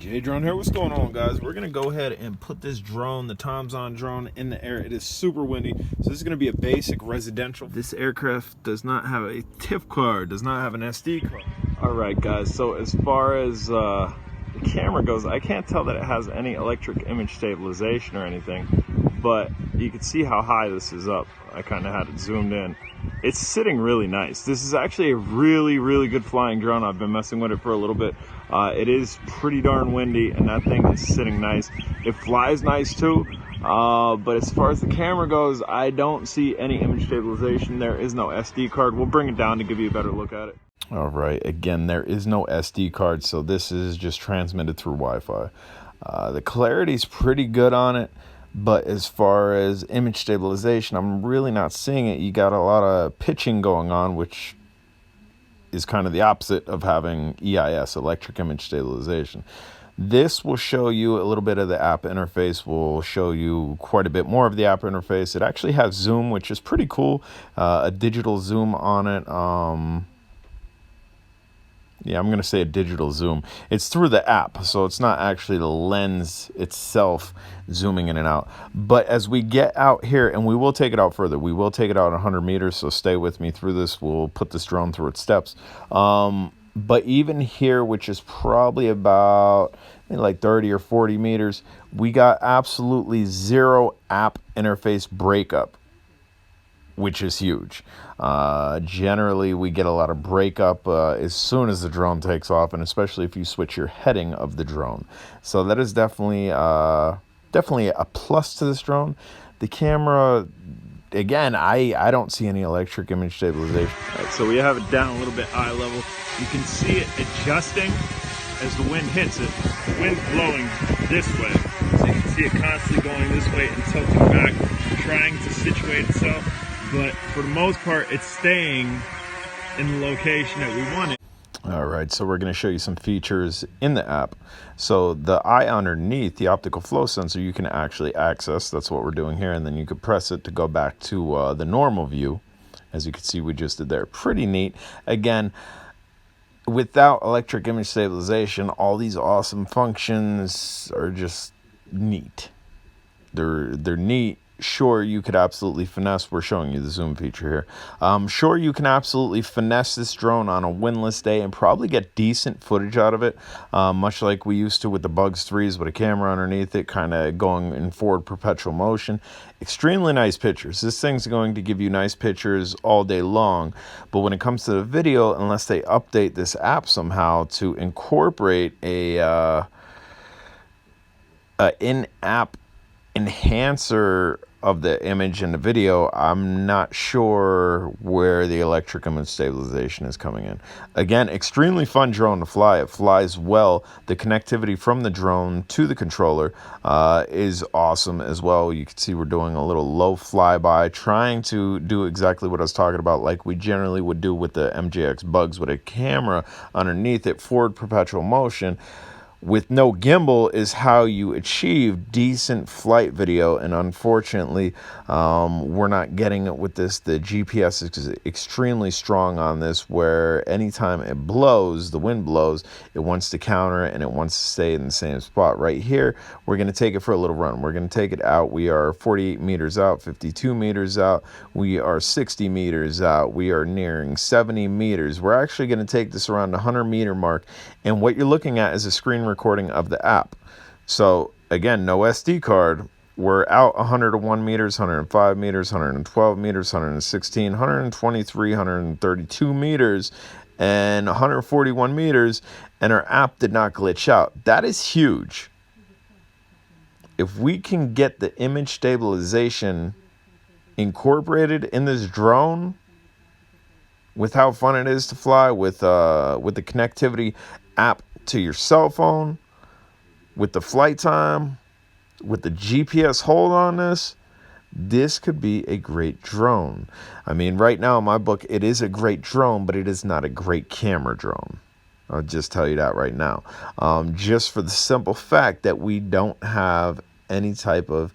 J Drone here. What's going on, guys? We're gonna go ahead and put this drone, the Tomzon drone, in the air. It is super windy, so this is gonna be a basic residential. This aircraft does not have a TIFF card, does not have an SD card. All right, guys. So as far as the camera goes, I can't tell that it has any electric image stabilization or anything, but you can see how high this is up. I kind of had it zoomed in. It's sitting really nice. This is actually a really good flying drone. I've been messing with it for a little bit. It is pretty darn windy, and that thing is sitting nice. It flies nice too, but as far as the camera goes, I don't see any image stabilization. There is no SD card. We'll bring it down to give you a better look at it. All right, again, there is no SD card, so this is just transmitted through Wi-Fi. The clarity's pretty good on it, but as far as image stabilization, I'm really not seeing it. You got a lot of pitching going on, which is kind of the opposite of having EIS, electric image stabilization. This will show you a little bit of the app interface, will show you quite a bit more of the app interface. It actually has zoom, which is pretty cool, a digital zoom on it. Yeah, I'm going to say a digital zoom. It's through the app, so it's not actually the lens itself zooming in and out. But as we get out here, and we will take it out further, we will take it out 100 meters, so stay with me through this. We'll put this drone through its steps. But even here, which is probably about like 30 or 40 meters, we got absolutely zero app interface breakup, which is huge. Generally, we get a lot of breakup as soon as the drone takes off, and especially if you switch your heading of the drone. So that is definitely a plus to this drone. The camera, again, I don't see any electric image stabilization. All right, so we have it down a little bit eye level. You can see it adjusting as the wind hits it. The wind's blowing this way, so you can see it constantly going this way and tilting back, trying to situate itself. But for the most part, it's staying in the location that we want it. All right, so we're going to show you some features in the app. So the eye underneath, the optical flow sensor, you can actually access. That's what we're doing here. And then you could press it to go back to the normal view. As you can see, we just did there. Pretty neat. Again, without electric image stabilization, all these awesome functions are just neat. They're neat. Sure, you could absolutely finesse. We're showing you the zoom feature here. Sure, you can absolutely finesse this drone on a windless day and probably get decent footage out of it, much like we used to with the Bugs 3s with a camera underneath it, kind of going in forward perpetual motion. Extremely nice pictures. This thing's going to give you nice pictures all day long, but when it comes to the video, unless they update this app somehow to incorporate a in-app enhancer of the image and the video, I'm not sure where the electric image stabilization is coming in. Again, extremely fun drone to fly. It flies well. The connectivity from the drone to the controller is awesome as well. You can see we're doing a little low flyby, trying to do exactly what I was talking about, like we generally would do with the MJX Bugs with a camera underneath it, forward perpetual motion. With no gimbal is how you achieve decent flight video, and unfortunately, we're not getting it with this. The GPS is extremely strong on this, where anytime it blows, the wind blows, it wants to counter it and it wants to stay in the same spot. Right here, we're going to take it for a little run. We're going to take it out. We are 48 meters out, 52 meters out. We are 60 meters out. We are nearing 70 meters. We're actually going to take this around the 100-meter mark, and what you're looking at is a screen recording of the app. So again, no SD card. We're out 101 meters, 105 meters, 112 meters, 116, 123, 132 meters, and 141 meters, and our app did not glitch out. That is huge. If we can get the image stabilization incorporated in this drone, with how fun it is to fly, with the connectivity app to your cell phone, with the flight time, with the GPS hold on this could be a great drone. I mean, right now in my book, it is a great drone, but it is not a great camera drone. I'll just tell you that right now. Just for the simple fact that we don't have any type of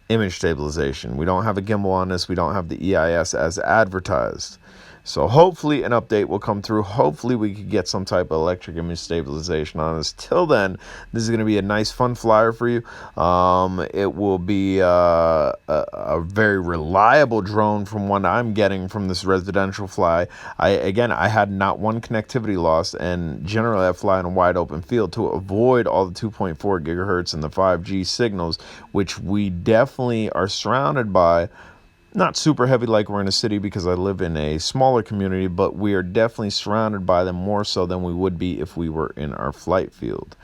image stabilization. We don't have a gimbal on this. We don't have the EIS as advertised. So hopefully an update will come through. Hopefully we could get some type of electric image stabilization on this. Till then, this is going to be a nice fun flyer for you. It will be a very reliable drone from what I'm getting from this residential fly. I had not one connectivity loss, and generally I fly in a wide open field to avoid all the 2.4 gigahertz and the 5G signals, which we definitely are surrounded by. Not super heavy like we're in a city because I live in a smaller community, but we are definitely surrounded by them more so than we would be if we were in our flight field.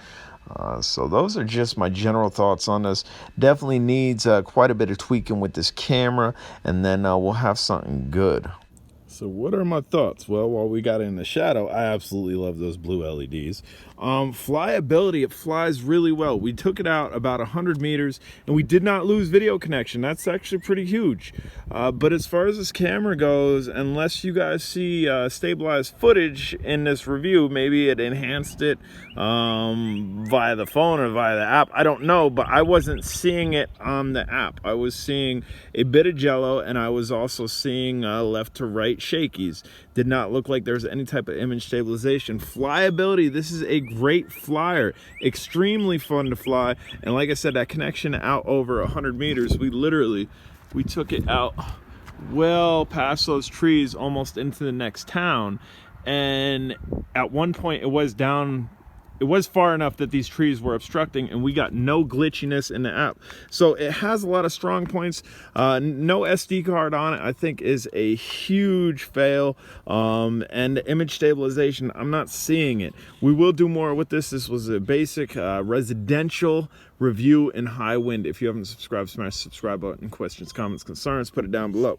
So those are just my general thoughts on this. Definitely needs quite a bit of tweaking with this camera, and then we'll have something good. So what are my thoughts? Well, while we got it in the shadow, I absolutely love those blue LEDs. Flyability, it flies really well. We took it out about 100 meters and we did not lose video connection. That's actually pretty huge. But as far as this camera goes, unless you guys see stabilized footage in this review, maybe it enhanced it via the phone or via the app. I don't know, but I wasn't seeing it on the app. I was seeing a bit of jello, and I was also seeing left to right shakies. Did not look like there's any type of image stabilization. Flyability, this is a great flyer, extremely fun to fly. And like I said, that connection out over 100 meters, we took it out well past those trees, almost into the next town. And at one point it was far enough that these trees were obstructing, and we got no glitchiness in the app. So it has a lot of strong points. No SD card on it, I think, is a huge fail. And the image stabilization, I'm not seeing it. We will do more with this. This was a basic residential review in high wind. If you haven't subscribed, smash the subscribe button. Questions, comments, concerns, put it down below.